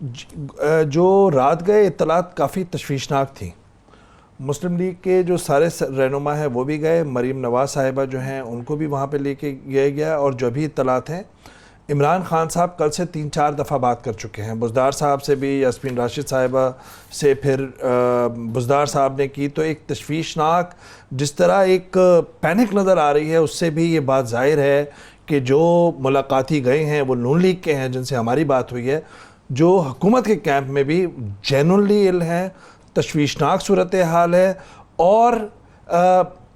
جو رات گئے اطلاعات کافی تشویشناک تھیں. مسلم لیگ کے جو سارے رہنما ہیں وہ بھی گئے, مریم نواز صاحبہ جو ہیں ان کو بھی وہاں پہ لے کے گیا, اور جو بھی اطلاعات ہیں عمران خان صاحب کل سے 3-4 دفعہ بات کر چکے ہیں, بزدار صاحب سے بھی, یاسمین راشد صاحبہ سے, پھر بزدار صاحب نے کی. تو ایک تشویشناک جس طرح ایک پینک نظر آ رہی ہے, اس سے بھی یہ بات ظاہر ہے کہ جو ملاقاتی گئے ہیں وہ نون لیگ کے ہیں جن سے ہماری بات ہوئی ہے, جو حکومت کے کیمپ میں بھی جینونلی ال ہیں, تشویشناک صورتحال ہے. اور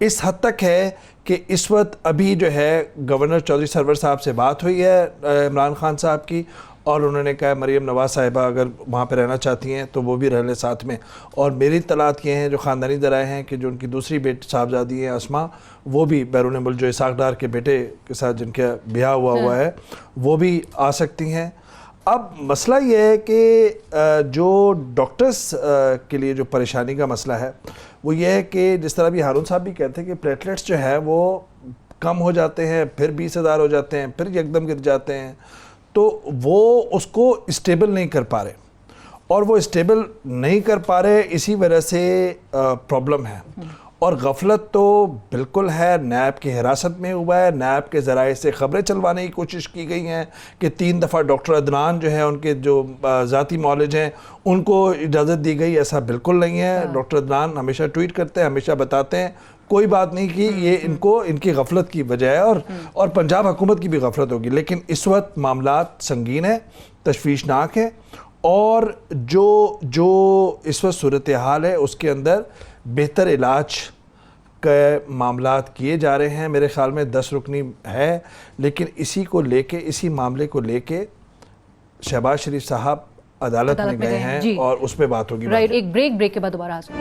اس حد تک ہے کہ اس وقت ابھی جو ہے گورنر چودھری سرور صاحب سے بات ہوئی ہے عمران خان صاحب کی, اور انہوں نے کہا مریم نواز صاحبہ اگر وہاں پہ رہنا چاہتی ہیں تو وہ بھی رہ لیں ساتھ میں. اور میری اطلاعات یہ ہیں جو خاندانی ذرائع ہیں کہ جو ان کی دوسری صاحبزادی ہیں اسما, وہ بھی بیرون ملک, جو اسحاق ڈار کے بیٹے کے ساتھ جن کا بیاہ ہوا ہے, وہ بھی آ سکتی ہیں. اب مسئلہ یہ ہے کہ جو ڈاکٹرز کے لیے جو پریشانی کا مسئلہ ہے وہ یہ ہے کہ جس طرح بھی ہارون صاحب بھی کہتے ہیں کہ پلیٹلیٹس جو ہے وہ کم ہو جاتے ہیں, پھر 20,000 ہو جاتے ہیں, پھر یکدم گر جاتے ہیں, تو وہ اس کو اسٹیبل نہیں کر پا رہے, اور وہ اسٹیبل نہیں کر پا رہے اسی وجہ سے پرابلم ہے. اور غفلت تو بالکل ہے, نیب کی حراست میں ہوا ہے, نیب کے ذرائع سے خبریں چلوانے کی کوشش کی گئی ہیں کہ 3 دفعہ ڈاکٹر عدنان جو ہیں ان کے جو ذاتی معالج ہیں ان کو اجازت دی گئی, ایسا بالکل نہیں ہے. ڈاکٹر عدنان ہمیشہ ٹویٹ کرتے ہیں, ہمیشہ بتاتے ہیں کوئی بات نہیں کی, یہ ان کی غفلت کی وجہ ہے, اور پنجاب حکومت کی بھی غفلت ہوگی. لیکن اس وقت معاملات سنگین ہیں, تشویشناک ہیں, اور جو اس وقت صورتحال ہے اس کے اندر بہتر علاج کے معاملات کیے جا رہے ہیں. میرے خیال میں 10 رکنی ہے, لیکن اسی کو لے کے, اسی معاملے کو لے کے شہباز شریف صاحب عدالت میں گئے ہیں, اور اس پہ بات ہوگی. رائٹ, ایک بریک کے بعد دوبارہ حاضر.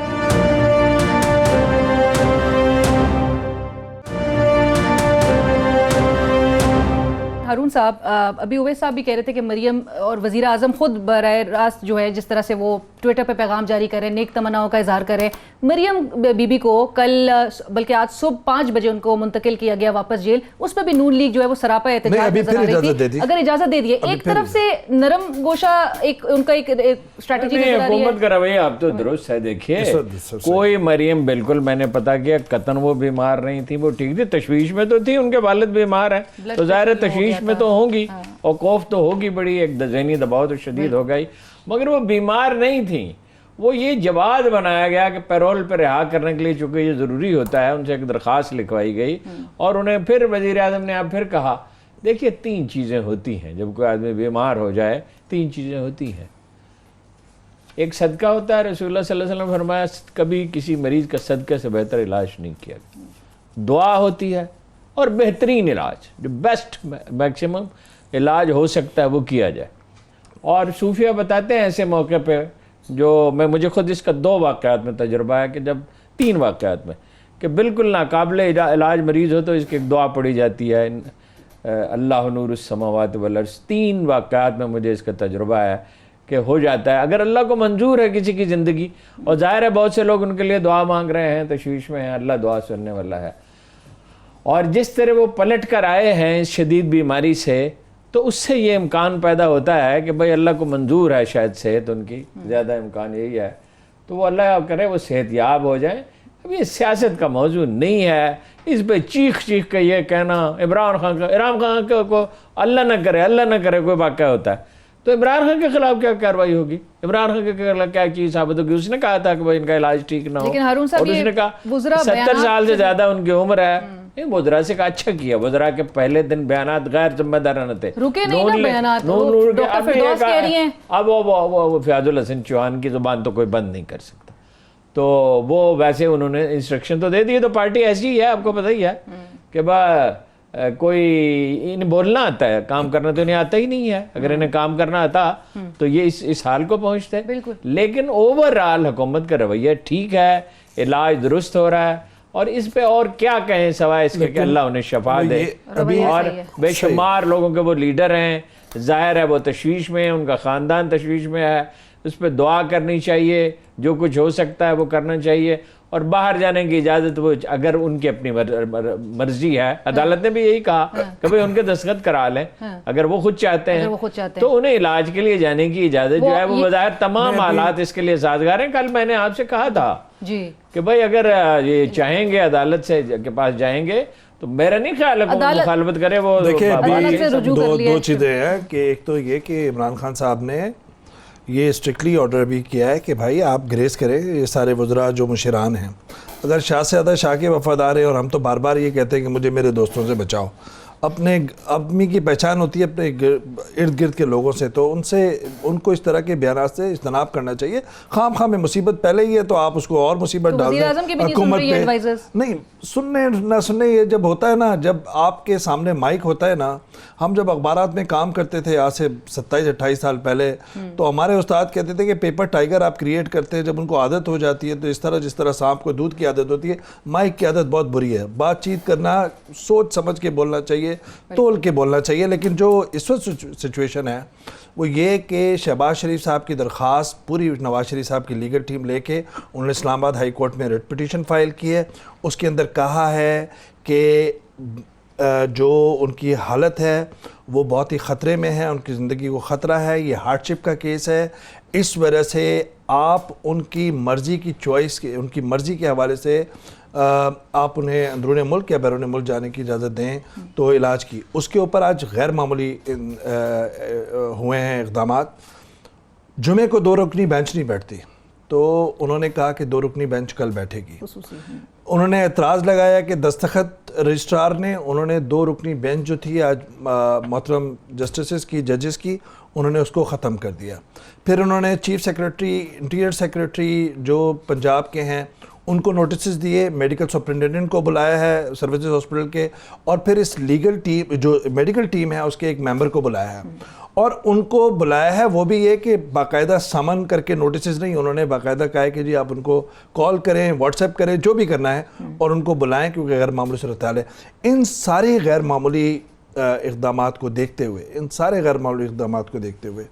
ہارون صاحب, ابھی اویس صاحب بھی کہہ رہے تھے کہ مریم اور وزیر اعظم خود براہ راست جو ہے جس طرح سے وہ ٹویٹر پہ پیغام جاری کریں, نیک تمناؤں کا اظہار کریں, مریم بی بی کو کل بلکہ آج صبح 5 بجے ان کو منتقل کیا گیا واپس جیل, اس پہ بھی نون لیگ جو ہے وہ سراپا احتجاج نظر آ رہی تھی. اگر اجازت دے دیے, ایک طرف سے نرم گوشہ ان کا ایک اسٹریٹجی نظر آ رہی ہے. حکومت کا رویہ اب تو درست ہے. دیکھیے کوئی مریم بالکل, میں نے پتا کیا, قطن وہ بیمار نہیں تھی, وہ ٹھیک تھی, تشویش میں تو تھی, ان کے والد بیمار ہیں تو ظاہر ہے تشویش میں تو ہوں گی, اور خوف تو ہوگی بڑی, ایک ذہنی دباؤ تو شدید ہو گئی, مگر وہ بیمار نہیں تھیں. وہ یہ جواز بنایا گیا کہ پیرول پہ رہا کرنے کے لیے, چونکہ یہ ضروری ہوتا ہے, ان سے ایک درخواست لکھوائی گئی, اور انہیں پھر وزیر اعظم نے پھر کہا. دیکھیے 3 چیزیں ہوتی ہیں جب کوئی آدمی بیمار ہو جائے, 3 چیزیں ہوتی ہیں. ایک صدقہ ہوتا ہے, رسول اللہ صلی اللہ علیہ وسلم نے فرمایا کبھی کسی مریض کا صدقہ سے بہتر علاج نہیں کیا. دعا ہوتی ہے, اور بہترین علاج, جو بیسٹ میکسیمم علاج ہو سکتا ہے وہ کیا جائے. اور صوفیہ بتاتے ہیں ایسے موقع پہ, جو مجھے خود اس کا 2 واقعات میں تجربہ ہے, کہ جب 3 واقعات میں کہ بالکل ناقابل علاج مریض ہو تو اس کی ایک دعا پڑھی جاتی ہے, اللہ نور السماوات والارض. 3 واقعات میں مجھے اس کا تجربہ ہے کہ ہو جاتا ہے اگر اللہ کو منظور ہے کسی کی زندگی. اور ظاہر ہے بہت سے لوگ ان کے لیے دعا مانگ رہے ہیں, تشویش میں ہیں, اللہ دعا سننے والا ہے. اور جس طرح وہ پلٹ کر آئے ہیں اس شدید بیماری سے, تو اس سے یہ امکان پیدا ہوتا ہے کہ بھئی اللہ کو منظور ہے شاید صحت ان کی, زیادہ امکان یہی ہے, تو وہ اللہ کرے وہ صحت یاب ہو جائیں. اب یہ سیاست کا موضوع نہیں ہے, اس پہ چیخ کے یہ کہنا عمران خان کو اللہ نہ کرے کوئی واقعہ ہوتا ہے تو عمران خان کے خلاف کیا کارروائی ہوگی, عمران خان کے خلاف کیا چیز ثابت ہوگی. اس نے کہا تھا کہ ان کا علاج ٹھیک نہ ہو, اور اس نے کہا 70 سال سے زیادہ ان کی عمر ہے. وزراء سے کہا اچھا کیا, وزراء کے پہلے دن بیانات غیر ذمہ دارانہ تھے, رکے نہیں نا بیانات. ڈاکٹر فردوس کہہ رہی ہیں اب وہ فیاض الحسن چوہان کی زبان تو کوئی بند نہیں کر سکتا, تو وہ ویسے انہوں نے انسٹرکشن تو دے دیے. تو پارٹی ایسی ہی ہے, آپ کو پتہ ہی ہے کہ کوئی انہیں بولنا آتا ہے, کام کرنا تو انہیں آتا ہی نہیں ہے. اگر انہیں کام کرنا آتا تو یہ اس حال کو پہنچتے. لیکن اوورآل حکومت کا رویہ ٹھیک ہے, علاج درست ہو رہا ہے, اور اس پہ اور کیا کہیں سوائے اس کے کہ اللہ انہیں شفا دے. اور بے شمار لوگوں کے وہ لیڈر ہیں, ظاہر ہے وہ تشویش میں ہیں, ان کا خاندان تشویش میں ہے, اس پہ دعا کرنی چاہیے, جو کچھ ہو سکتا ہے وہ کرنا چاہیے. اور باہر جانے کی اجازت وہ اگر ان کی اپنی مرضی ہے. عدالت نے بھی یہی کہا کہ بھئی ان کے دستخط کرا لیں اگر وہ خود چاہتے ہیں تو انہیں علاج کے لیے جانے کی اجازت جو ہے وہ بظاہر تمام حالات اس کے لیے سازگار ہیں. کل میں نے آپ سے کہا تھا کہ بھئی اگر یہ چاہیں گے عدالت سے کے پاس جائیں گے تو میرا نہیں خیال ہے کہ مخالفت کرے. وہ دو چیزیں ہیں کہ ایک تو یہ کہ عمران خان صاحب نے یہ اسٹرکٹلی آرڈر بھی کیا ہے کہ بھائی آپ گریس کریں یہ سارے وزراء جو مشیران ہیں. اگر شاہ سے زیادہ شاہ کے وفادار ہیں اور ہم تو بار بار یہ کہتے ہیں کہ مجھے میرے دوستوں سے بچاؤ, اپنے آدمی کی پہچان ہوتی ہے اپنے ارد گرد کے لوگوں سے, تو ان کو اس طرح کے بیانات سے اجتناب کرنا چاہیے. خام میں مصیبت پہلے ہی ہے تو آپ اس کو اور مصیبت ڈال دیں حکومت پہ. نہیں سننے نہ سننے یہ جب ہوتا ہے نا, جب آپ کے سامنے مائک ہوتا ہے نا, ہم جب اخبارات میں کام کرتے تھے آج سے 27-28 سال پہلے, تو ہمارے استاد کہتے تھے کہ پیپر ٹائگر آپ کریٹ کرتے ہیں, جب ان کو عادت ہو جاتی ہے تو اس طرح جس طرح سانپ کو دودھ کی عادت ہوتی ہے, مائک کی عادت بہت بری ہے. بات چیت کرنا سوچ سمجھ کے بولنا چاہیے, تول کے بولنا چاہیے. لیکن جو اس وقت سچویشن ہے وہ یہ کہ شہباز شریف صاحب کی درخواست پوری نواز شریف صاحب کی لیگل ٹیم لے کے انہوں نے اسلام آباد ہائی کورٹ میں ریٹ پٹیشن فائل کی ہے. اس کے اندر کہا ہے کہ جو ان کی حالت ہے وہ بہت ہی خطرے میں ہے, ان کی زندگی کو خطرہ ہے, یہ ہارڈ شپ کا کیس ہے, اس وجہ سے آپ ان کی مرضی کی چوائس کے ان کی مرضی کے حوالے سے آپ انہیں اندرون ملک یا بیرون ملک جانے کی اجازت دیں تو علاج کی. اس کے اوپر آج غیر معمولی ہوئے ہیں اقدامات. جمعے کو 2 رکنی بینچ نہیں بیٹھتی, تو انہوں نے کہا کہ 2 رکنی بینچ کل بیٹھے گی. انہوں نے اعتراض لگایا کہ دستخط رجسٹرار نے, انہوں نے 2 رکنی بینچ جو تھی آج محترم جسٹسز کی, ججز کی, انہوں نے اس کو ختم کر دیا. پھر انہوں نے چیف سیکریٹری, انٹیریئر سیکریٹری جو پنجاب کے ہیں ان کو نوٹسز دیے, میڈیکل سپرنٹینڈنٹ کو بلایا ہے سروسز ہاسپٹل کے, اور پھر اس لیگل ٹیم جو میڈیکل ٹیم ہے اس کے ایک ممبر کو بلایا ہے. اور ان کو بلایا ہے وہ بھی یہ کہ باقاعدہ سمن کر کے نوٹسز نہیں, انہوں نے باقاعدہ کہا ہے کہ جی آپ ان کو کال کریں, واٹس ایپ کریں, جو بھی کرنا ہے, اور ان کو بلائیں کیونکہ غیر معمولی صورتحال ہے. ان ساری غیر معمولی اقدامات کو دیکھتے ہوئے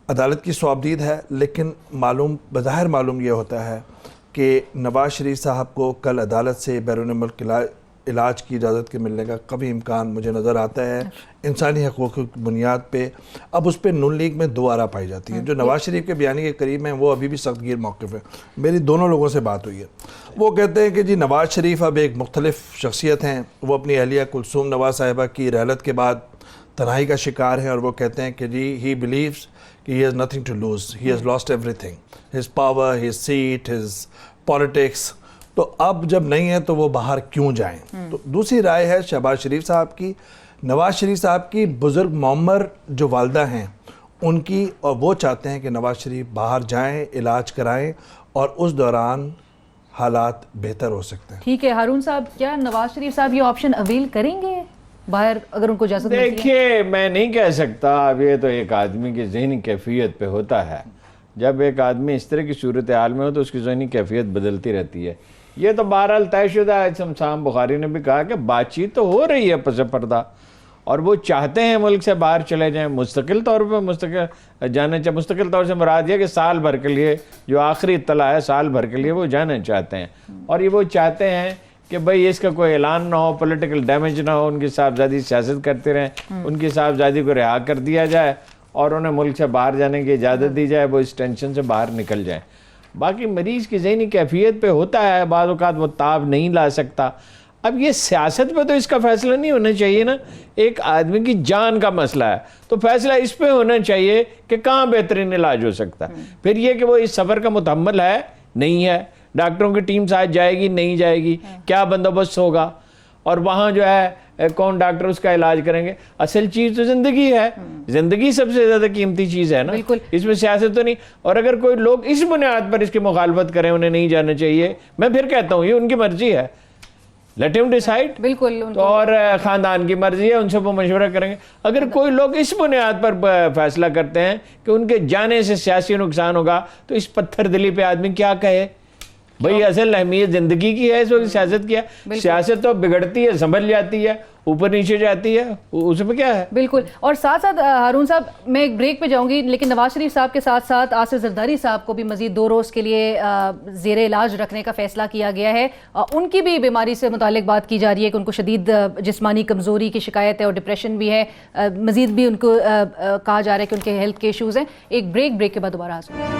عدالت کی صوابدید ہے, لیکن بظاہر معلوم یہ ہوتا ہے کہ نواز شریف صاحب کو کل عدالت سے بیرون ملک علاج کی اجازت کے ملنے کا کبھی امکان مجھے نظر آتا ہے انسانی حقوق کی بنیاد پہ. اب اس پہ نون لیگ میں 2 آرا پائی جاتی ہیں. جو نواز شریف کے بیانی کے قریب ہیں وہ ابھی بھی سخت گیر موقف ہے. میری دونوں لوگوں سے بات ہوئی ہے, وہ کہتے ہیں کہ جی نواز شریف اب ایک مختلف شخصیت ہیں, وہ اپنی اہلیہ کلثوم نواز صاحبہ کی رحلت کے بعد تنہائی کا شکار ہیں, اور وہ کہتے ہیں کہ جی ہی بلیوز کہ he has nothing to lose, he has lost everything, his power, his seat, his politics. تو اب جب نہیں ہے تو وہ باہر کیوں جائیں. تو دوسری رائے ہے شہباز شریف صاحب کی, نواز شریف صاحب کی بزرگ معمر جو والدہ ہیں ان کی, اور وہ چاہتے ہیں کہ نواز شریف باہر جائیں, علاج کرائیں, اور اس دوران حالات بہتر ہو سکتے ہیں. ٹھیک ہے ہارون صاحب, کیا نواز شریف صاحب یہ آپشن اویل کریں گے باہر اگر ان کو اجازت ملتی ہے؟ دیکھیے میں نہیں کہہ سکتا, اب یہ تو ایک آدمی کی ذہنی کیفیت پہ ہوتا ہے. جب ایک آدمی اس طرح کی صورتحال میں ہو تو اس کی ذہنی کیفیت بدلتی رہتی ہے. یہ تو بہرحال طے شدہ ہے, امام بخاری نے بھی کہا کہ بات چیت تو ہو رہی ہے پس پردہ, اور وہ چاہتے ہیں ملک سے باہر چلے جائیں مستقل طور پہ جانا چاہتے. مستقل طور سے مراد یہ کہ سال بھر کے لیے, جو آخری اطلاع ہے سال بھر کے لیے وہ جانا چاہتے ہیں, اور یہ وہ چاہتے ہیں کہ بھئی اس کا کوئی اعلان نہ ہو, پولیٹیکل ڈیمیج نہ ہو, ان کی صاحبزادی سیاست کرتے رہیں, ان کی صاحبزادی کو رہا کر دیا جائے اور انہیں ملک سے باہر جانے کی اجازت دی جائے, وہ اس ٹینشن سے باہر نکل جائیں. باقی مریض کی ذہنی کیفیت پہ ہوتا ہے, بعض اوقات وہ تاب نہیں لا سکتا. اب یہ سیاست پہ تو اس کا فیصلہ نہیں ہونا چاہیے نا, ایک آدمی کی جان کا مسئلہ ہے تو فیصلہ اس پہ ہونا چاہیے کہ کہاں بہترین علاج ہو سکتا ہے. پھر یہ کہ وہ اس سفر کا متحمل ہے نہیں ہے, ڈاکٹروں کی ٹیم ساتھ جائے گی نہیں جائے گی, کیا بندوبست ہوگا, اور وہاں جو ہے کون ڈاکٹر اس کا علاج کریں گے. اصل چیز تو زندگی ہے, زندگی سب سے زیادہ قیمتی چیز ہے نا, اس میں سیاست تو نہیں. اور اگر کوئی لوگ اس بنیاد پر اس کی مخالفت کریں انہیں نہیں جانا چاہیے, میں پھر کہتا ہوں یہ ان کی مرضی ہے, لیٹ ہم ڈیسائیڈ. بالکل, تو اور خاندان کی مرضی ہے, ان سے وہ مشورہ کریں گے. اگر کوئی لوگ اس بنیاد پر فیصلہ کرتے ہیں کہ ان کے جانے سے سیاسی نقصان ہوگا تو اس پتھر دلی پہ آدمی کیا کہے, بھئی اصل اہمیت زندگی کی ہے اس وقت سیاست کی ہے. سیاست تو بگڑتی ہے، سنبھل جاتی ہے، اوپر نیچے جاتی ہے، اس میں کیا ہے. بالکل. اور ساتھ ساتھ ہارون صاحب میں ایک بریک پہ جاؤں گی، لیکن نواز شریف صاحب کے ساتھ ساتھ آصف زرداری صاحب کو بھی مزید 2 روز کے لیے زیر علاج رکھنے کا فیصلہ کیا گیا ہے. ان کی بھی بیماری سے متعلق بات کی جا رہی ہے کہ ان کو شدید جسمانی کمزوری کی شکایت ہے اور ڈپریشن بھی ہے. مزید بھی ان کو کہا جا رہا ہے کہ ان کے ہیلتھ کے ایشوز ہیں. ایک بریک کے بعد دوبارہ حاضر ہوں.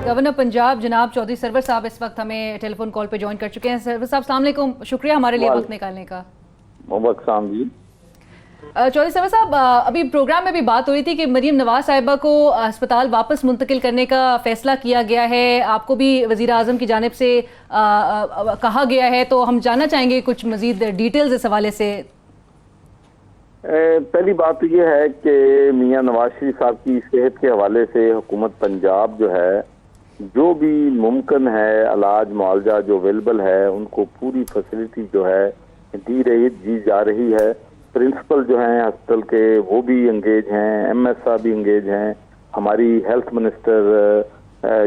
گورنر پنجاب جناب چودھری سرور صاحب اس وقت ہمیں ٹیلی فون کال پہ جوائن کر چکے ہیں. سرور صاحب السلام علیکم، شکریہ ہمارے لیے وقت نکالنے کا. جی چودھری سرور صاحب، ابھی پروگرام میں بھی بات ہو رہی تھی کہ مریم نواز صاحبہ کو ہسپتال واپس منتقل کرنے کا فیصلہ کیا گیا ہے. آپ کو بھی وزیر اعظم کی جانب سے کہا گیا ہے، تو ہم جاننا چاہیں گے کچھ مزید ڈیٹیلز اس حوالے سے. پہلی بات تو یہ ہے کہ میاں نواز شریف صاحب کی صحت کے حوالے سے حکومت پنجاب جو ہے جو بھی ممکن ہے علاج معالجہ جو اویلیبل ہے ان کو پوری فیسلٹی جو ہے دی جا رہی ہے. پرنسپل جو ہیں ہسپتال کے وہ بھی انگیج ہیں، ایم ایس صاحب بھی انگیج ہیں، ہماری ہیلتھ منسٹر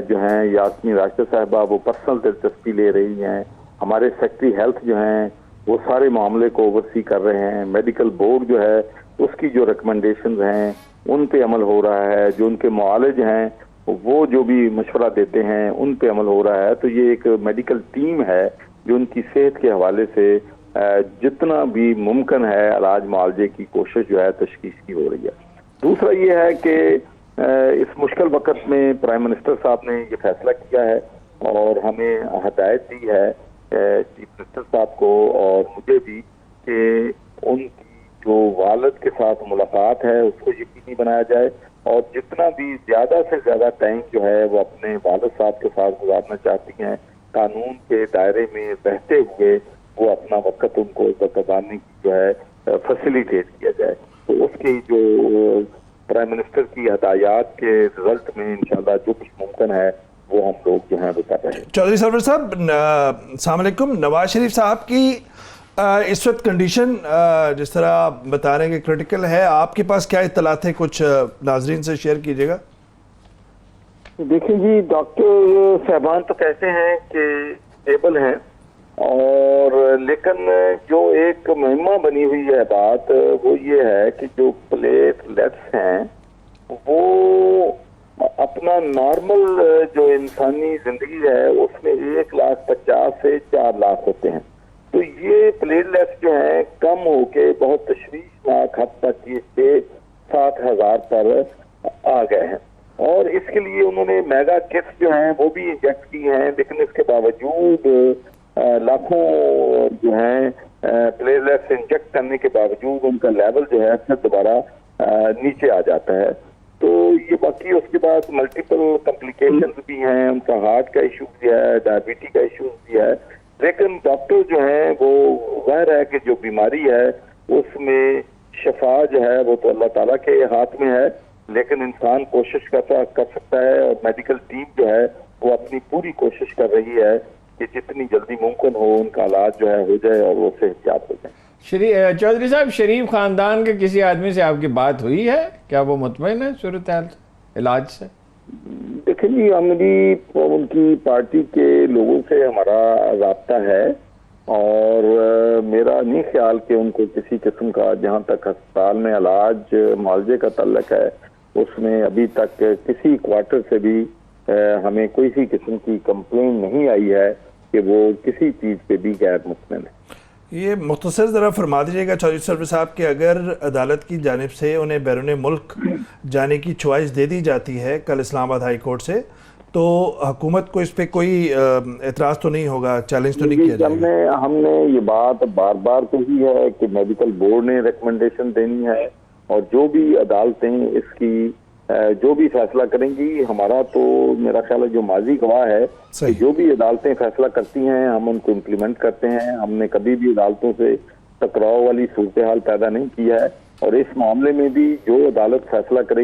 جو ہیں یاسمین راشدہ صاحبہ وہ پرسنل دلچسپی لے رہی ہیں، ہمارے سیکٹری ہیلتھ جو ہیں وہ سارے معاملے کو اوورسی کر رہے ہیں، میڈیکل بورڈ جو ہے اس کی جو ریکمنڈیشنز ہیں ان پہ عمل ہو رہا ہے، جو ان کے معالج ہیں وہ جو بھی مشورہ دیتے ہیں ان پہ عمل ہو رہا ہے. تو یہ ایک میڈیکل ٹیم ہے جو ان کی صحت کے حوالے سے جتنا بھی ممکن ہے علاج معالجے کی کوشش جو ہے تشخیص کی ہو رہی ہے. دوسرا یہ ہے کہ اس مشکل وقت میں پرائم منسٹر صاحب نے یہ فیصلہ کیا ہے اور ہمیں ہدایت دی ہے چیف منسٹر صاحب کو اور مجھے بھی کہ ان کی جو والد کے ساتھ ملاقات ہے اس کو یقینی بنایا جائے اور جتنا بھی زیادہ سے زیادہ ٹائم جو ہے وہ اپنے والد صاحب کے ساتھ گزارنا چاہتی ہیں قانون کے دائرے میں رہتے ہوئے وہ اپنا وقت ان کو گزارنے کی جو ہے فیسیلیٹیٹ کیا جائے. تو اس کی جو پرائم منسٹر کی ہدایات کے رزلٹ میں انشاءاللہ جو کچھ ممکن ہے وہ ہم لوگ جو ہیں وہ کر رہے ہیں. چودھری سرور صاحب السلام علیکم. نواز شریف صاحب کی اس وقت کنڈیشن جس طرح بتا رہے ہیں کہ کرٹیکل ہے، آپ کے پاس کیا اطلاعات ہیں؟ کچھ ناظرین سے شیئر کیجیے گا. دیکھیں جی، ڈاکٹر صاحبان تو کہتے ہیں کہ اسٹیبل ہیں اور لیکن جو ایک مہمہ بنی ہوئی ہے بات وہ یہ ہے کہ جو پلیٹلیٹس ہیں وہ اپنا نارمل جو انسانی زندگی ہے اس میں 1,50,000 سے 4 لاکھ ہوتے ہیں. تو یہ پلیٹلیٹس جو ہیں کم ہو کے بہت تشویشناک حد تک یہ 6-7 ہزار پر آ گئے ہیں اور اس کے لیے انہوں نے میگا کٹس جو ہیں وہ بھی انجیکٹ کی ہیں، لیکن اس کے باوجود لاکھوں جو ہیں پلیٹلیٹس انجیکٹ کرنے کے باوجود ان کا لیول جو ہے پھر دوبارہ نیچے آ جاتا ہے. تو یہ باقی اس کے بعد ملٹیپل کمپلیکیشنز بھی ہیں، ان کا ہارٹ کا ایشو بھی ہے، ڈائبٹی کا ایشو بھی ہے، لیکن ڈاکٹر جو ہیں وہ ظاہر ہے کہ جو بیماری ہے اس میں شفا جو ہے وہ تو اللہ تعالیٰ کے ہاتھ میں ہے، لیکن انسان کوشش کر سکتا ہے اور میڈیکل ٹیم جو ہے وہ اپنی پوری کوشش کر رہی ہے کہ جتنی جلدی ممکن ہو ان کا علاج جو ہے ہو جائے اور وہ صحتیاب ہو جائے. چودھری صاحب، شریف خاندان کے کسی آدمی سے آپ کی بات ہوئی ہے؟ کیا وہ مطمئن ہے صورتحال علاج سے؟ دیکھیں جی، ہماری ان کی پارٹی کے لوگوں سے ہمارا رابطہ ہے اور میرا نہیں خیال کہ ان کو کسی قسم کا، جہاں تک ہسپتال میں علاج معالجے کا تعلق ہے اس میں ابھی تک کسی کوارٹر سے بھی ہمیں کوئی قسم کی کمپلین نہیں آئی ہے کہ وہ کسی چیز پہ بھی غیر مطمئن ہے. یہ مختصر ذرا فرما دیجیے گا چودھری سرور صاحب کہ اگر عدالت کی جانب سے انہیں بیرون ملک جانے کی چوائس دے دی جاتی ہے کل اسلام آباد ہائی کورٹ سے، تو حکومت کو اس پہ کوئی اعتراض تو نہیں ہوگا، چیلنج تو نہیں کیا جائے گا؟ ہم نے یہ بات بار بار کہی ہے کہ میڈیکل بورڈ نے ریکمنڈیشن دینی ہے اور جو بھی عدالتیں اس کی جو بھی فیصلہ کریں گی، ہمارا تو میرا خیال ہے جو ماضی گواہ ہے کہ جو بھی عدالتیں فیصلہ کرتی ہیں ہم ان کو امپلیمنٹ کرتے ہیں. ہم نے کبھی بھی عدالتوں سے ٹکراؤ والی صورتحال پیدا نہیں کی ہے اور اس معاملے میں بھی جو عدالت فیصلہ کرے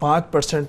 5%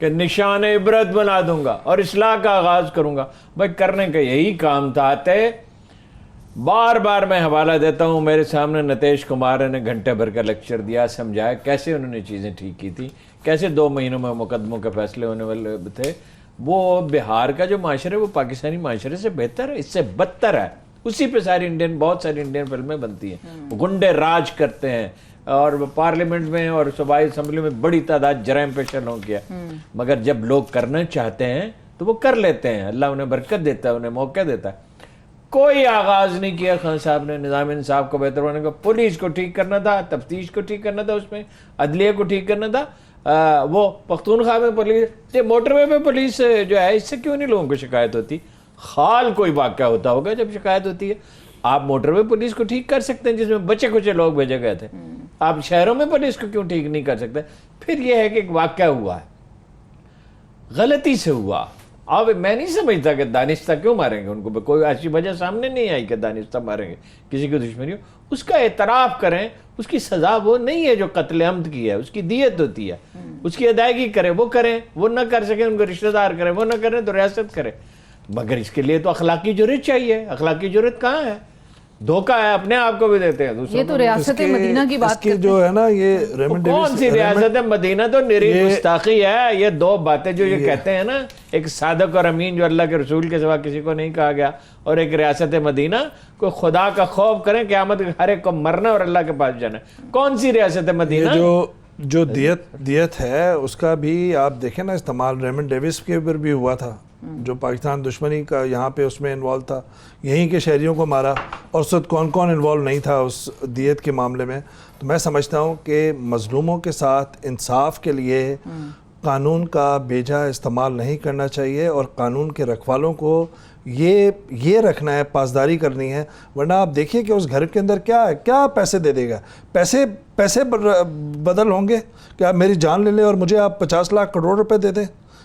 کہ نشان عبرت بنا دوں گا اور اصلاح کا آغاز کروں گا. بھائی کرنے کا یہی کام تھا. بار بار میں حوالہ دیتا ہوں, میرے سامنے نتیش کمار نے گھنٹے بھر کا لیکچر دیا, سمجھایا کیسے انہوں نے چیزیں ٹھیک کی تھی, کیسے 2 مہینوں میں مقدموں کے فیصلے ہونے والے تھے. وہ بہار کا جو معاشرہ ہے وہ پاکستانی معاشرے سے بہتر ہے, اس سے بدتر ہے. اسی پہ بہت ساری انڈین فلمیں بنتی ہیں. گنڈے راج کرتے ہیں اور پارلیمنٹ میں اور صوبائی اسمبلی میں بڑی تعداد جرائم پیشہ لوگوں کی ہے, مگر جب لوگ کرنا چاہتے ہیں تو وہ کر لیتے ہیں. اللہ انہیں برکت دیتا ہے, انہیں موقع دیتا ہے. کوئی آغاز نہیں کیا خان صاحب نے نظام انصاف کو بہتر بنانے کا. پولیس کو ٹھیک کرنا تھا, تفتیش کو ٹھیک کرنا تھا, اس میں عدلیہ کو ٹھیک کرنا تھا. وہ پختونخوا میں پولیس, موٹر وے پہ پولیس جو ہے, اس سے کیوں نہیں لوگوں کو شکایت ہوتی؟ خال کوئی واقعہ ہوتا ہوگا جب شکایت ہوتی ہے. آپ موٹر وے پولیس کو ٹھیک کر سکتے ہیں جس میں بچے کچے لوگ بھیجے گئے تھے. آپ شہروں میں پولیس کو کیوں ٹھیک نہیں کر سکتے؟ پھر یہ ہے کہ ایک واقعہ ہوا ہے, غلطی سے ہوا. اب میں نہیں سمجھتا کہ دانستہ کیوں ماریں گے ان کو, کوئی ایسی وجہ سامنے نہیں آئی کہ دانستہ ماریں گے, کسی کی دشمنی ہو. اس کا اعتراف کریں, اس کی سزا وہ نہیں ہے جو قتل عمد کی ہے, اس کی دیت ہوتی ہے, اس کی ادائیگی کریں, وہ کریں. وہ نہ کر سکیں ان کو رشتہ دار کریں, وہ نہ کریں تو ریاست کریں. مگر اس کے لیے تو اخلاقی جرات چاہیے. اخلاقی جرات کہاں ہے؟ دھوکہ ہے, اپنے آپ کو بھی دیتے ہیں. یہ تو ریاست مدینہ کی بات کرتے ہیں جو ہے نا, یہ ریمنڈ ڈیوس, کون سی ریاست مدینہ تو نری گستاخی ہے. یہ 2 باتیں جو یہ کہتے ہیں نا, ایک صادق اور امین جو اللہ کے رسول کے سوا کسی کو نہیں کہا گیا, اور ایک ریاست مدینہ. کوئی خدا کا خوف کریں, قیامت ہر ایک کو مرنا اور اللہ کے پاس جانا. کون سی ریاست مدینہ؟ جو دیت ہے اس کا بھی آپ دیکھیں نا استعمال ریمنڈ ڈیوس کے اوپر بھی ہوا تھا, جو پاکستان دشمنی کا یہاں پہ اس میں انوالو تھا, یہیں کے شہریوں کو مارا, اور اس وقت کون کون انوالو نہیں تھا اس دیت کے معاملے میں. تو میں سمجھتا ہوں کہ مظلوموں کے ساتھ انصاف کے لیے قانون کا بیجا استعمال نہیں کرنا چاہیے, اور قانون کے رکھوالوں کو یہ رکھنا ہے, پاسداری کرنی ہے. ورنہ آپ دیکھیے کہ اس گھر کے اندر کیا پیسے دے دے گا. پیسے بدل ہوں گے کہ آپ میری جان لے لیں اور مجھے آپ 50 لاکھ کروڑ روپے دے دیں.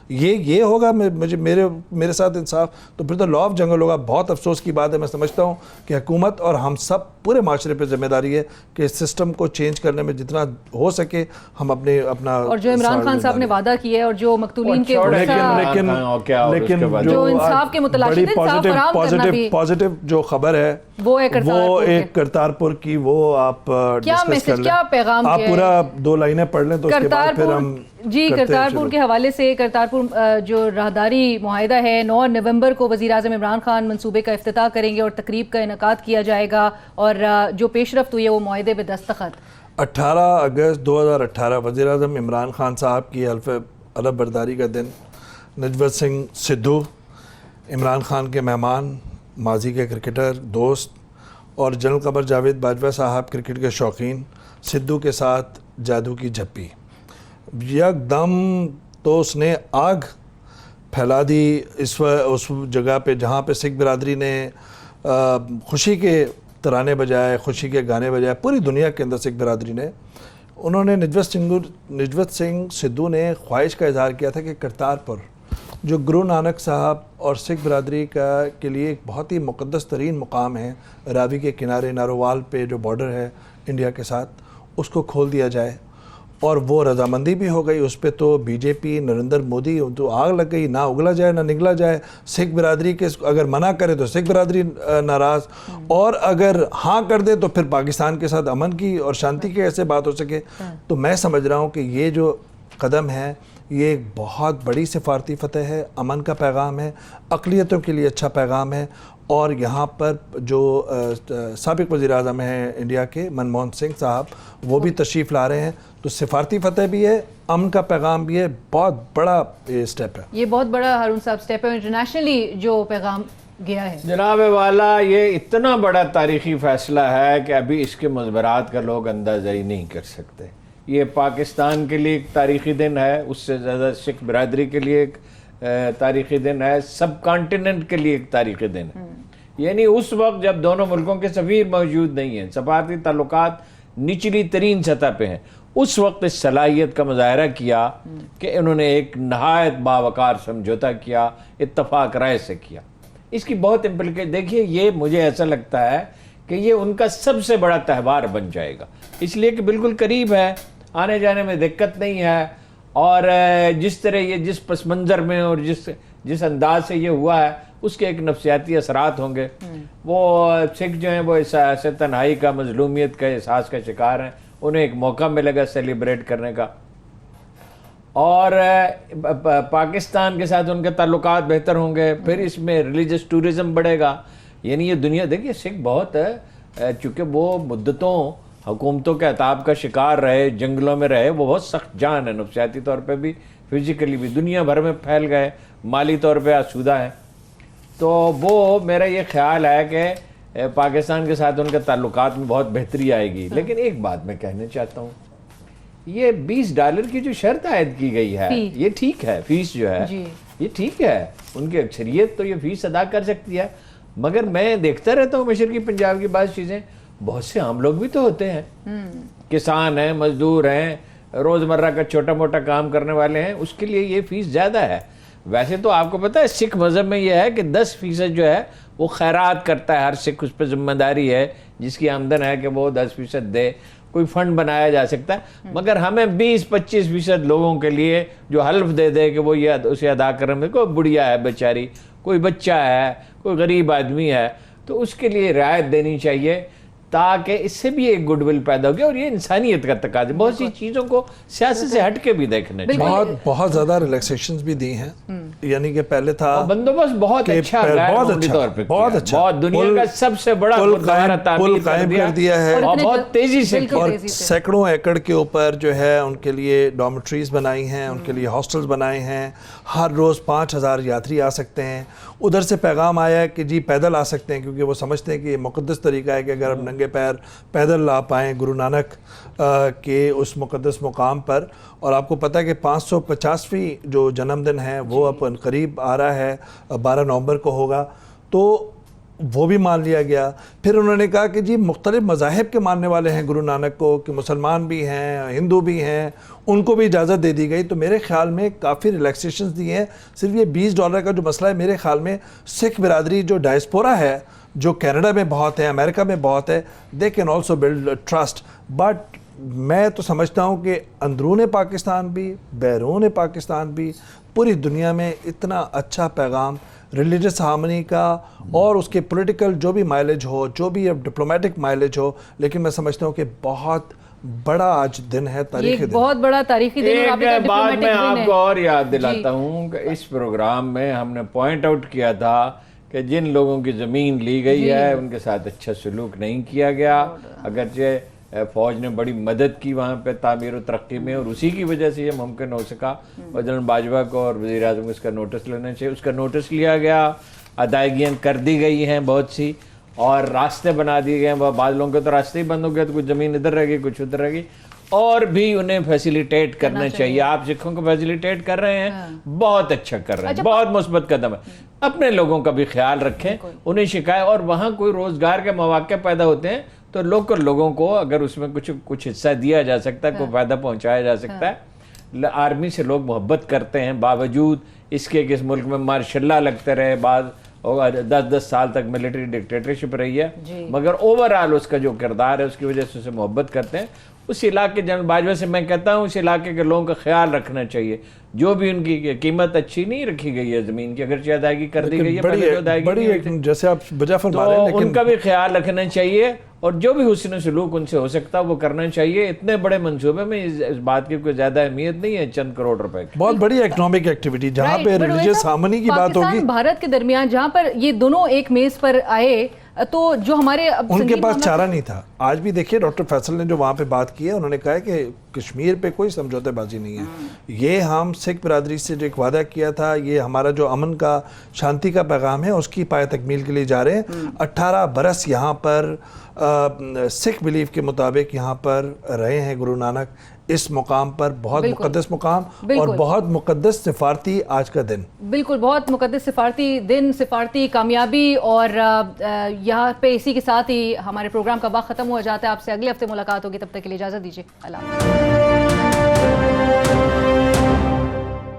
یہ ہوگا میرے ساتھ انصاف؟ تو پھر تو لا آف جنگل ہوگا. بہت افسوس کی بات ہے. میں سمجھتا ہوں کہ حکومت اور ہم سب پورے معاشرے پہ ذمہ داری ہے کہ اس سسٹم کو چینج کرنے میں جتنا ہو سکے ہم اپنا. اور جو عمران خان صاحب نے وعدہ کیا ہے, اور جو مقتولین کے لیکن جو انصاف کے متلاشی انصاف فراہم کرنا بھی, پازیٹیو جو خبر ہے وہ ایک کرتارپور کی, وہ آپ کیا میسج, کیا پیغام, آپ پورا 2 لائنیں پڑھ لیں تو اس کے بعد پھر ہم جی کرتارپور کے حوالے سے. کرتارپور جو راہداری معاہدہ ہے, 9 نومبر کو وزیر اعظم عمران خان منصوبے کا افتتاح کریں گے اور تقریب کا انعقاد کیا جائے گا, اور جو پیش رفت ہوئی ہے وہ معاہدے پہ دستخط. 18 اگست 2018 وزیر اعظم عمران خان صاحب کی حلف برداری کا دن. نجوت سنگھ سدھو, عمران خان کے مہمان, ماضی کے کرکٹر دوست, اور جنرل قمر جاوید باجوہ صاحب کرکٹ کے شوقین. سدھو کے ساتھ جادو کی جھپی, یک دم تو اس نے آگ پھیلا دی اس جگہ پہ جہاں پہ سکھ برادری نے خوشی کے ترانے بجائے, خوشی کے گانے بجائے. پوری دنیا کے اندر سکھ برادری نے, انہوں نے نجوت سنگھ سدھو نے خواہش کا اظہار کیا تھا کہ کرتارپور جو گرو نانک صاحب اور سکھ برادری کے لیے ایک بہت ہی مقدس ترین مقام ہے, راوی کے کنارے نارووال پہ جو بارڈر ہے انڈیا کے ساتھ, اس کو کھول دیا جائے. اور وہ رضامندی بھی ہو گئی اس پہ. تو بی جے پی, نریندر مودی, تو آگ لگ گئی, نہ اگلا جائے نہ نگلا جائے. سکھ برادری کے اگر منع کرے تو سکھ برادری ناراض, اور اگر ہاں کر دے تو پھر پاکستان کے ساتھ امن کی اور شانتی کی ایسے بات ہو سکے. تو میں سمجھ رہا ہوں کہ یہ جو قدم ہے یہ ایک بہت بڑی سفارتی فتح ہے, امن کا پیغام ہے, اقلیتوں کے لیے اچھا پیغام ہے. اور یہاں پر جو سابق وزیر اعظم ہیں انڈیا کے منموہن سنگھ صاحب, وہ بھی تشریف لا رہے ہیں. تو سفارتی فتح بھی ہے, امن کا پیغام بھی ہے, بہت بڑا اسٹیپ ہے. یہ بہت بڑا ہارون صاحب اسٹیپ ہے انٹرنیشنلی جو پیغام گیا ہے. جناب والا, یہ اتنا بڑا تاریخی فیصلہ ہے کہ ابھی اس کے مضمرات کا لوگ اندازہ ہی نہیں کر سکتے. یہ پاکستان کے لیے ایک تاریخی دن ہے, اس سے زیادہ سکھ برادری کے لیے ایک تاریخی دن ہے, سب کانٹیننٹ کے لیے ایک تاریخی دن ہے. یعنی اس وقت جب دونوں ملکوں کے سفیر موجود نہیں ہیں, سفارتی تعلقات نچلی ترین سطح پہ ہیں, اس وقت اس صلاحیت کا مظاہرہ کیا کہ انہوں نے ایک نہایت باوقار سمجھوتا کیا, اتفاق رائے سے کیا. اس کی بہت امپلیکیشن دیکھیے. یہ مجھے ایسا لگتا ہے کہ یہ ان کا سب سے بڑا تہوار بن جائے گا, اس لیے کہ بالکل قریب ہے, آنے جانے میں دقت نہیں ہے, اور جس طرح یہ جس پس منظر میں اور جس انداز سے یہ ہوا ہے اس کے ایک نفسیاتی اثرات ہوں گے. وہ سکھ جو ہیں وہ احساس تنہائی کا, مظلومیت کا احساس کا شکار ہیں. انہیں ایک موقع ملے گا سیلیبریٹ کرنے کا, اور پاکستان کے ساتھ ان کے تعلقات بہتر ہوں گے. پھر اس میں ریلیجس ٹورزم بڑھے گا. یعنی یہ دنیا دیکھیے سکھ بہت چونکہ وہ مدتوں حکومتوں کے عطاب کا شکار رہے, جنگلوں میں رہے, وہ بہت سخت جان ہے نفسیاتی طور پہ بھی, فزیکلی بھی, دنیا بھر میں پھیل گئے, مالی طور پہ آسودہ ہیں. تو وہ میرا یہ خیال ہے کہ پاکستان کے ساتھ ان کے تعلقات میں بہت بہتری آئے گی. لیکن ایک بات میں کہنا چاہتا ہوں, یہ $20 کی جو شرط عائد کی گئی ہے یہ ٹھیک ہے, فیس جو ہے یہ ٹھیک ہے, ان کی اکثریت تو یہ فیس ادا کر سکتی ہے. مگر میں دیکھتا رہتا ہوں مشرقی پنجاب کی بعض چیزیں, بہت سے عام لوگ بھی تو ہوتے ہیں, کسان ہیں, مزدور ہیں, روزمرہ کا چھوٹا موٹا کام کرنے والے ہیں, اس کے لیے یہ فیس زیادہ ہے. ویسے تو آپ کو پتہ ہے سکھ مذہب میں یہ ہے کہ 10% جو ہے وہ خیرات کرتا ہے, ہر سکھ اس پہ ذمہ داری ہے, جس کی آمدن ہے کہ وہ 10% دے, کوئی فنڈ بنایا جا سکتا ہے. مگر ہمیں 20-25% لوگوں کے لیے جو حلف دے دے کہ وہ یہ اسے ادا کرنے میں, کوئی بڑھیا ہے بیچاری, کوئی بچہ ہے, کوئی غریب آدمی ہے, تو اس کے لیے رعایت دینی چاہیے تاکہ اس سے بھی ایک گڈ ول پیدا ہو گیا. اور یہ انسانیت کا تقاضا, بہت سی چیزوں کو سیاست سے ہٹ کے بھی دیکھنا چاہیے. بہت زیادہ ریلیکسیشنز بھی دی ہیں, یعنی کہ پہلے تھا بندوبست بہت اچھا, بہت اچھا, بہت دنیا کا سب سے بڑا پل قائم کر دیا ہے, اور بہت تیزی سے, اور سینکڑوں ایکڑ کے اوپر جو ہے ان کے لیے ڈارمیٹریز بنائی ہیں, ان کے لیے ہاسٹلز بنائے ہیں, ہر روز 5000 یاتری آ سکتے ہیں. ادھر سے پیغام آیا ہے کہ جی پیدل آ سکتے ہیں, کیونکہ وہ سمجھتے ہیں کہ یہ مقدس طریقہ ہے کہ اگر ہم ننگے پیر پیدل آ پائیں گرو نانک کے اس مقدس مقام پر. اور آپ کو پتہ ہے کہ 550ویں جو جنم دن ہے وہ اب قریب آ رہا ہے, 12 نومبر کو ہوگا, تو وہ بھی مان لیا گیا. پھر انہوں نے کہا کہ جی مختلف مذاہب کے ماننے والے ہیں گرو نانک کو, کہ مسلمان بھی ہیں, ہندو بھی ہیں, ان کو بھی اجازت دے دی گئی. تو میرے خیال میں کافی ریلیکسیشنز دی ہیں. صرف یہ $20 کا جو مسئلہ ہے, میرے خیال میں سکھ برادری جو ڈائسپورا ہے, جو کینیڈا میں بہت ہے, امریکہ میں بہت ہے, they can also build trust. But میں تو سمجھتا ہوں کہ اندرون پاکستان بھی, بیرون پاکستان بھی, پوری دنیا میں اتنا اچھا پیغام ریلیجس ہارمنی کا اور اس کے پولیٹیکل جو بھی مائلیج ہو, جو بھی ڈپلومیٹک مائلیج ہو, لیکن میں سمجھتا ہوں کہ بہت بڑا آج دن ہے, تاریخی دن, بہت بڑا تاریخی دن. ایک بات میں آپ کو اور یاد دلاتا ہوں کہ اس پروگرام میں ہم نے پوائنٹ آؤٹ کیا تھا کہ جن لوگوں کی زمین لی گئی ہے ان کے ساتھ اچھا سلوک نہیں کیا گیا. اگرچہ فوج نے بڑی مدد کی وہاں پہ تعمیر و ترقی میں, اور اسی کی وجہ سے یہ ممکن ہو سکا. اور جنرل باجوہ کو اور وزیر اعظم کو اس کا نوٹس لینا چاہیے. اس کا نوٹس لیا گیا, ادائیگیاں کر دی گئی ہیں بہت سی, اور راستے بنا دیے گئے ہیں. بعض لوگوں کے تو راستے ہی بند ہو گئے, تو کچھ زمین ادھر رہ گئی, کچھ ادھر رہ گئی, اور بھی انہیں فیسیلیٹیٹ کرنا چاہیے. آپ سکھوں کو فیسیلیٹیٹ کر رہے ہیں, بہت اچھا کر رہے ہیں, بہت مثبت قدم ہے. اپنے لوگوں کا بھی خیال رکھیں, انہیں شکایت, اور وہاں کوئی روزگار کے مواقع پیدا ہوتے ہیں تو لوکل لوگوں کو اگر اس میں کچھ حصہ دیا جا سکتا ہے, کوئی فائدہ پہنچایا جا سکتا ہے. آرمی سے لوگ محبت کرتے ہیں, باوجود اس کے کہ اس ملک میں مارشاء اللہ لگتے رہے, بعض 10 سال تک ملٹری ڈکٹیٹرشپ رہی ہے, مگر اوورآل اس کا جو کردار ہے اس کی وجہ سے اسے محبت کرتے ہیں. اس علاقے جنرل باجوہ سے میں کہتا ہوں اس علاقے کے لوگوں کا خیال رکھنا چاہیے. جو بھی ان کی قیمت اچھی نہیں رکھی گئی ہے زمین کی, اگرچہ ادائیگی کر دی گئی ہے, بڑی جیسے آپ وجہ فرما رہے ہیں, تو ان کا بھی خیال رکھنا چاہیے, اور جو بھی حسن سلوک ان سے ہو سکتا وہ کرنا چاہیے. اتنے بڑے منصوبے میں اس بات کی کوئی زیادہ اہمیت نہیں ہے, چند کروڑ روپے کی. بہت بڑی اکنامک ایکٹیویٹی جہاں پہ ریلیجس ہارمنی کی بات ہوگی. بھارت کے درمیان جہاں پر یہ دونوں ایک میز پر آئے, تو جو ہمارے ان کے پاس چارہ نہیں تھا. آج بھی دیکھیے ڈاکٹر فیصل نے جو وہاں پہ بات کی ہے, انہوں نے کہا ہے کہ کشمیر پہ کوئی سمجھوتے بازی نہیں ہے. یہ ہم سکھ برادری سے جو ایک وعدہ کیا تھا, یہ ہمارا جو امن کا, شانتی کا پیغام ہے, اس کی پایہ تکمیل کے لیے جا رہے ہیں. 18 برس یہاں پر سکھ بلیف کے مطابق یہاں پر رہے ہیں گرو نانک, اس مقام پر, بہت مقدس مقام, اور بہت مقدس سفارتی آج کا دن. بالکل بہت مقدس سفارتی دن, سفارتی کامیابی. اور یہاں پہ اسی کے ساتھ ہی ہمارے پروگرام کا وقت ختم ہو جاتا ہے. آپ سے اگلے ہفتے ملاقات ہوگی, تب تک کے لیے اجازت دیجیے. اللہ حافظ.